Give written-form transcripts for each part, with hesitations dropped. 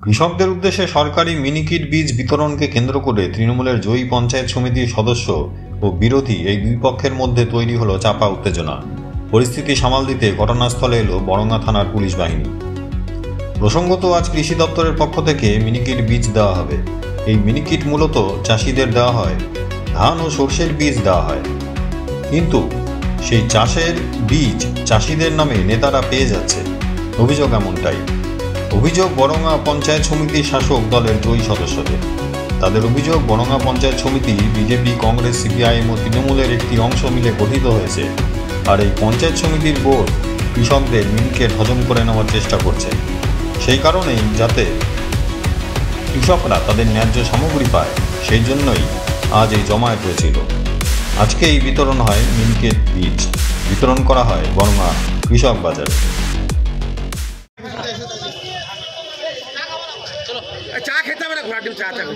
কৃষকদের উদ্দেশ্যে সরকারি মিনিকিট বীজ বিতরণকে কেন্দ্র করে তৃণমূলের জয়ী পঞ্চায়েত সমিতির সদস্য ও বিরোধী এই দুই পক্ষের মধ্যে তৈরি হলো চাপা উত্তেজনা। পরিস্থিতি সামাল দিতে ঘটনাস্থলে এলো বরঙ্গা থানার পুলিশ বাহিনী। প্রসঙ্গত, আজ কৃষি দপ্তরের পক্ষ থেকে মিনিকিট বীজ দেওয়া হবে। এই মিনিকিট মূলত চাষিদের দেওয়া হয়, ধান ও সর্ষের বীজ দেওয়া হয়, কিন্তু সেই চাষের বীজ চাষিদের নামে নেতারা পেয়ে যাচ্ছে। অভিযোগ এমনটাই। অভিযোগ বরঙ্গা পঞ্চায়েত সমিতির শাসক দলের জয়ী সদস্যদের। তাদের অভিযোগ, বরঙ্গা পঞ্চায়েত সমিতি বিজেপি, কংগ্রেস, সিপিআইএম ও তৃণমূলের একটি অংশ মিলে গঠিত হয়েছে, আর এই পঞ্চায়েত সমিতির বোর্ড কৃষকদের মিনিকেট হজম করে নেওয়ার চেষ্টা করছে। সেই কারণেই যাতে কৃষকরা তাদের ন্যায্য সামগ্রী পায়, সেই জন্যই আজ এই জমায়েত হয়েছিল। আজকে এই বিতরণ হয় মিনিকেট বীজ, বিতরণ করা হয় বরঙ্গা কৃষক বাজারে। চা খেতে হবে না, ঘোড়া ডিম চা চাবে।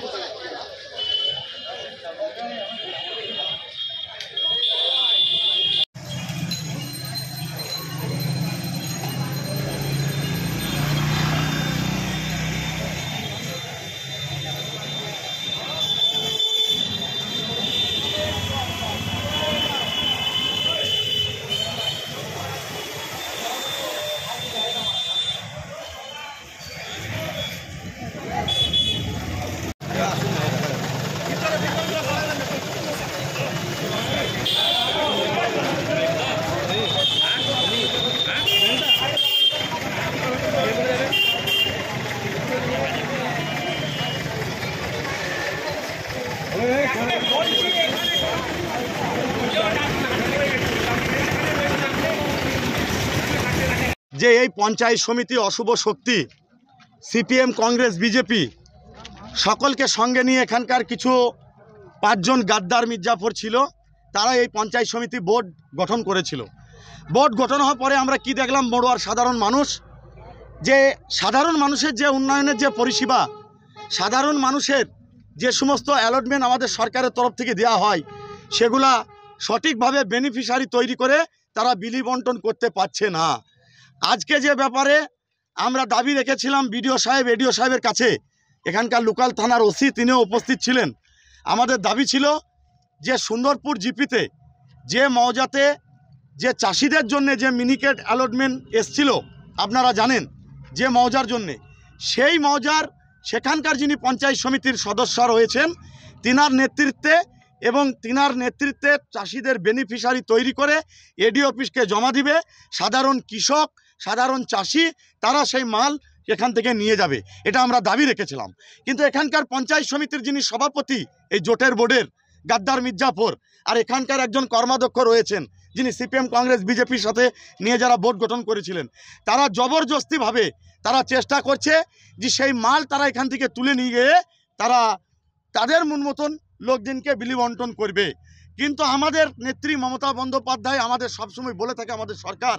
যে এই পঞ্চায়েত সমিতি অশুভ শক্তি সিপিএম, কংগ্রেস, বিজেপি সকলকে সঙ্গে নিয়ে এখানকার কিছু 5 জন গাদ্দার মির্জাফর ছিল, তারা এই পঞ্চায়েত সমিতি বোর্ড গঠন করেছিল। বোর্ড গঠন হওয়ার পরে আমরা কি দেখলাম, বড়ুয়ার সাধারণ মানুষ, যে সাধারণ মানুষের যে উন্নয়নের যে পরিষেবা, সাধারণ মানুষের যে সমস্ত অ্যালটমেন্ট আমাদের সরকারের তরফ থেকে দেওয়া হয়, সেগুলা সঠিকভাবে বেনিফিশিয়ারি তৈরি করে তারা বিলি বন্টন করতে পারছে না। আজকে যে ব্যাপারে আমরা দাবি রেখেছিলাম বিডিও সাহেব, এডিও সাহেবের কাছে, এখানকার লোকাল থানার ওসি তিনিও উপস্থিত ছিলেন। আমাদের দাবি ছিল যে সুন্দরপুর জিপিতে যে মৌজাতে যে চাষিদের জন্যে যে মিনিকেট অ্যালটমেন্ট এসছিল, আপনারা জানেন, যে মৌজার জন্যে, সেই মৌজার সেখানকার যিনি পঞ্চায়েত সমিতির সদস্য রয়েছেন, তিনার নেতৃত্বে এবং তিনার নেতৃত্বে চাষিদের বেনিফিশিয়ারি তৈরি করে এডি অফিসকে জমা দিবে। সাধারণ কৃষক, সাধারণ চাষি তারা সেই মাল এখান থেকে নিয়ে যাবে, এটা আমরা দাবি রেখেছিলাম। কিন্তু এখানকার পঞ্চায়েত সমিতির যিনি সভাপতি এই জোটের বোর্ডের, গাদ্দার মির্জাফর, আর এখানকার একজন কর্মাধ্যক্ষ রয়েছেন যিনি সিপিএম, কংগ্রেস, বিজেপির সাথে নিয়ে যারা বোর্ড গঠন করেছিলেন, তারা জবরদস্তিভাবে তারা চেষ্টা করছে যে সেই মাল তারা এখান থেকে তুলে নিয়ে গিয়ে তারা তাদের মন মতন লোকজনকে বিলি বন্টন করবে। কিন্তু আমাদের নেত্রী মমতা বন্দ্যোপাধ্যায় আমাদের সবসময় বলে থাকে, আমাদের সরকার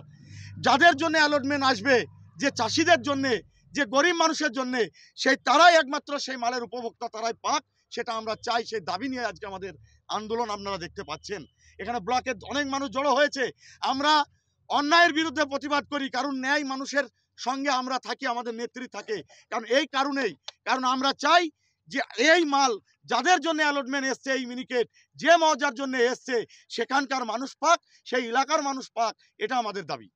যাদের জন্য অ্যালটমেন্ট আসবে, যে চাষিদের জন্যে, যে গরিব মানুষের জন্যে, সেই তারাই একমাত্র সেই মালের উপভোক্তা, তারাই পাক, সেটা আমরা চাই। সেই দাবি নিয়ে আজকে আমাদের আন্দোলন আপনারা দেখতে পাচ্ছেন। এখানে ব্লকের অনেক মানুষ জড়ো হয়েছে। আমরা অন্যায়ের বিরুদ্ধে প্রতিবাদ করি, কারণ ন্যায় মানুষের সঙ্গে আমরা থাকি, আমাদের নেত্রী থাকে। কারণ এই কারণেই, কারণ আমরা চাই যে এই মাল যাদের জন্য অ্যালটমেন্ট এসছে, এই মিনিকেট যে মৌজার জন্য এসছে, সেখানকার মানুষ পাক, সেই এলাকার মানুষ পাক, এটা আমাদের দাবি।